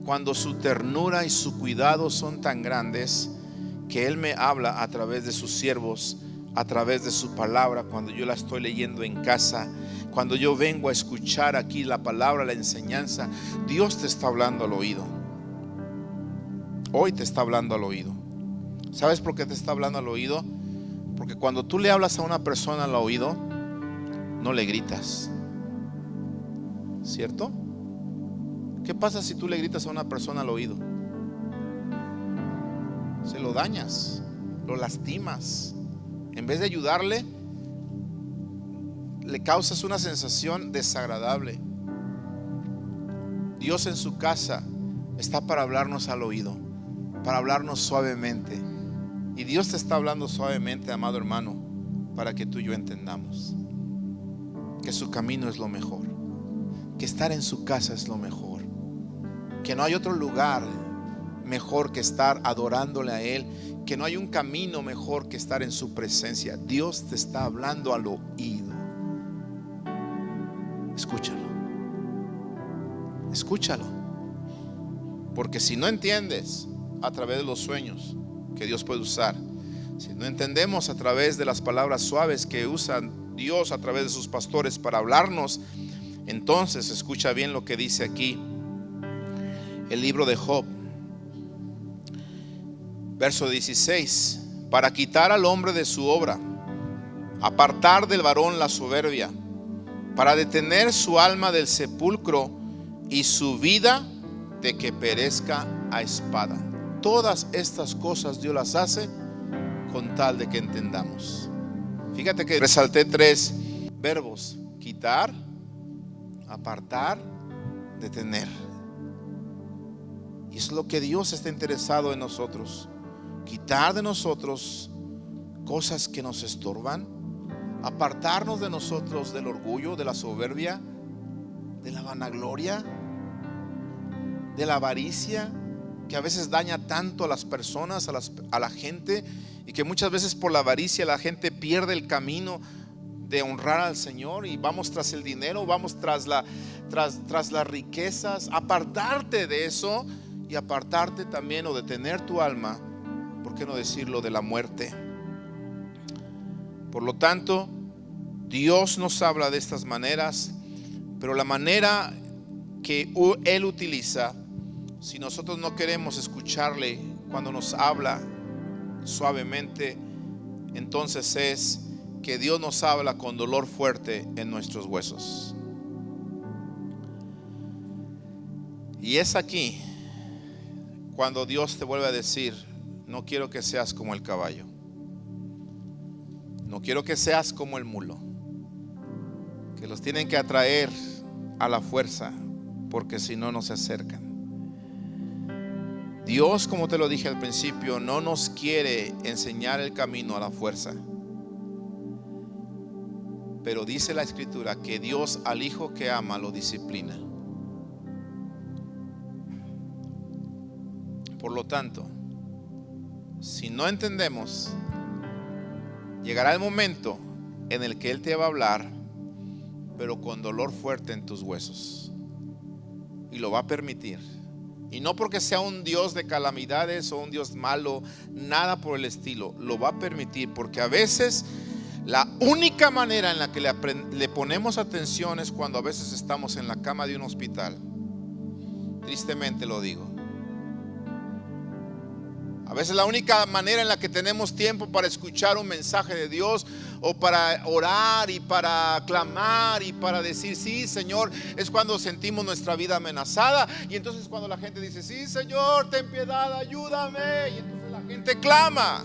Speaker 1: cuando su ternura y su cuidado son tan grandes que Él me habla a través de sus siervos, a través de su palabra, cuando yo la estoy leyendo en casa, cuando yo vengo a escuchar aquí la palabra, la enseñanza. Dios te está hablando al oído. Hoy te está hablando al oído. ¿Sabes por qué te está hablando al oído? Porque cuando tú le hablas a una persona al oído, no le gritas, ¿cierto? ¿Qué pasa si tú le gritas a una persona al oído? Se lo dañas, lo lastimas. En vez de ayudarle, le causas una sensación desagradable. Dios en su casa está para hablarnos al oído, para hablarnos suavemente. Y Dios te está hablando suavemente, amado hermano, para que tú y yo entendamos que su camino es lo mejor, que estar en su casa es lo mejor, que no hay otro lugar mejor que estar adorándole a Él, que no hay un camino mejor que estar en su presencia. Dios te está hablando al oído. Escúchalo, escúchalo, porque si no entiendes a través de los sueños que Dios puede usar, si no entendemos a través de las palabras suaves que usan Dios a través de sus pastores para hablarnos, entonces escucha bien lo que dice aquí el libro de Job, verso 16. para quitar al hombre de su obra, apartar del varón la soberbia, para detener su alma del sepulcro y su vida de que perezca a espada. Todas estas cosas Dios las hace con tal de que entendamos. Fíjate que resalté 3 verbos: quitar, apartar, detener. Y es lo que Dios está interesado en nosotros: quitar de nosotros cosas que nos estorban, apartarnos de nosotros del orgullo, de la soberbia, de la vanagloria, de la avaricia, que a veces daña tanto a las personas, a la gente, y que muchas veces por la avaricia la gente pierde el camino de honrar al Señor y vamos tras el dinero, vamos tras las riquezas. Apartarte de eso y apartarte también o detener tu alma, ¿por qué no decirlo?, de la muerte. Por lo tanto, Dios nos habla de estas maneras, pero la manera que Él utiliza, si nosotros no queremos escucharle cuando nos habla suavemente, entonces es que Dios nos habla con dolor fuerte en nuestros huesos. Y es aquí cuando Dios te vuelve a decir: no quiero que seas como el caballo, no quiero que seas como el mulo, que los tienen que atraer a la fuerza, porque si no, no se acercan. Dios, como te lo dije al principio, no nos quiere enseñar el camino a la fuerza. Pero dice la Escritura que Dios al hijo que ama lo disciplina. Por lo tanto, si no entendemos, llegará el momento en el que Él te va a hablar, pero con dolor fuerte en tus huesos. Y lo va a permitir. Y no porque sea un Dios de calamidades o un Dios malo, nada por el estilo. Lo va a permitir porque a veces la única manera en la que le ponemos atención es cuando a veces estamos en la cama de un hospital. Tristemente lo digo. A veces la única manera en la que tenemos tiempo para escuchar un mensaje de Dios o para orar y para clamar y para decir sí, Señor, es cuando sentimos nuestra vida amenazada. Y entonces cuando la gente dice sí, Señor, ten piedad, ayúdame, y entonces la gente clama.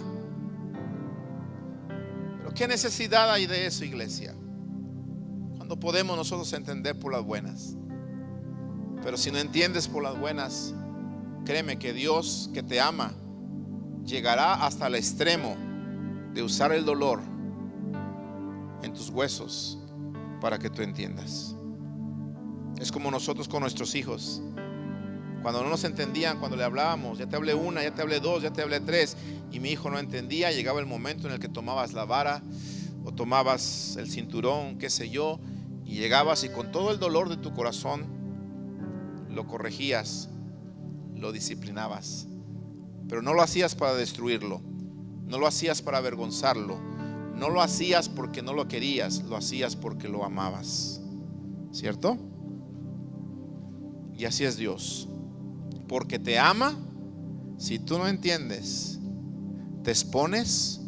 Speaker 1: Pero ¿qué necesidad hay de eso, iglesia? Cuando podemos nosotros entender por las buenas. Pero si no entiendes por las buenas, créeme que Dios, que te ama, llegará hasta el extremo de usar el dolor en tus huesos para que tú entiendas. Es como nosotros con nuestros hijos. Cuando no nos entendían, cuando le hablábamos, ya te hablé 1, ya te hablé 2, ya te hablé 3, y mi hijo no entendía, llegaba el momento en el que tomabas la vara o tomabas el cinturón, qué sé yo, y llegabas y con todo el dolor de tu corazón lo corregías, lo disciplinabas. Pero no lo hacías para destruirlo, no lo hacías para avergonzarlo, no lo hacías porque no lo querías, lo hacías porque lo amabas, ¿cierto? Y así es Dios, porque te ama. Si tú no entiendes, te expones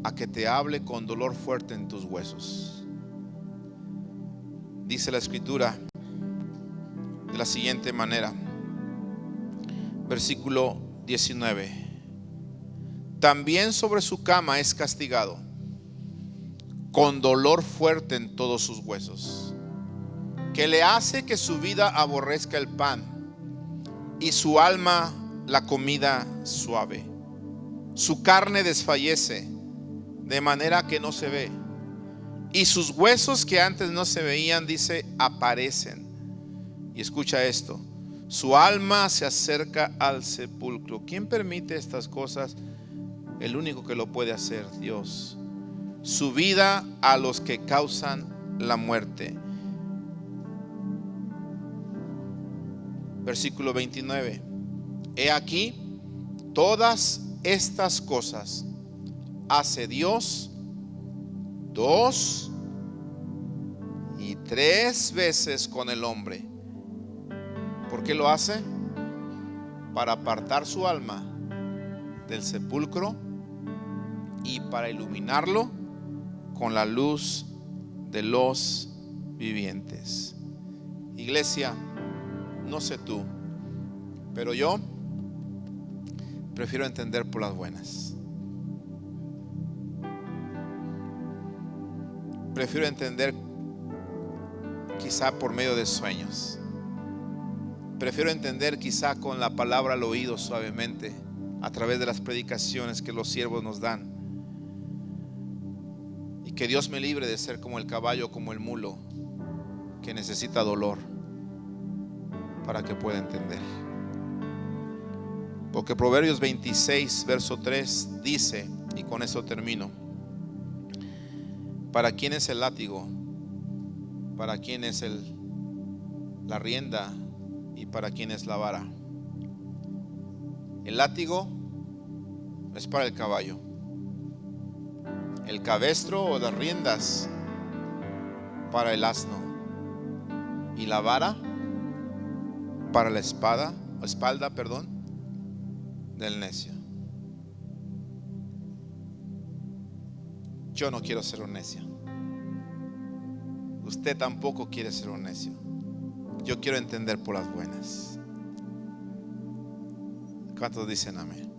Speaker 1: a que te hable con dolor fuerte en tus huesos. Dice la Escritura de la siguiente manera, versículo 19: también sobre su cama es castigado, con dolor fuerte en todos sus huesos, que le hace que su vida aborrezca el pan y su alma la comida suave. Su carne desfallece de manera que no se ve, y sus huesos que antes no se veían, dice, aparecen. Y escucha esto: su alma se acerca al sepulcro. ¿Quién permite estas cosas? El único que lo puede hacer, Dios. Su vida a los que causan la muerte. Versículo 29: he aquí, todas estas cosas hace Dios 2 y 3 veces con el hombre. ¿Por qué lo hace? Para apartar su alma del sepulcro y para iluminarlo con la luz de los vivientes. Iglesia, no sé tú, pero yo prefiero entender por las buenas. Prefiero entender quizá por medio de sueños. Prefiero entender quizá con la palabra al oído suavemente, a través de las predicaciones que los siervos nos dan. Y que Dios me libre de ser como el caballo, como el mulo, que necesita dolor para que pueda entender. Porque Proverbios 26, verso 3 dice, y con eso termino: ¿para quién es el látigo? ¿Para quién es la rienda? ¿Y para quién es la vara? El látigo es para el caballo. El cabestro o las riendas para el asno. Y la vara para la espalda, del necio. Yo no quiero ser un necio. Usted tampoco quiere ser un necio. Yo quiero entender por las buenas. ¿Cuántos dicen amén?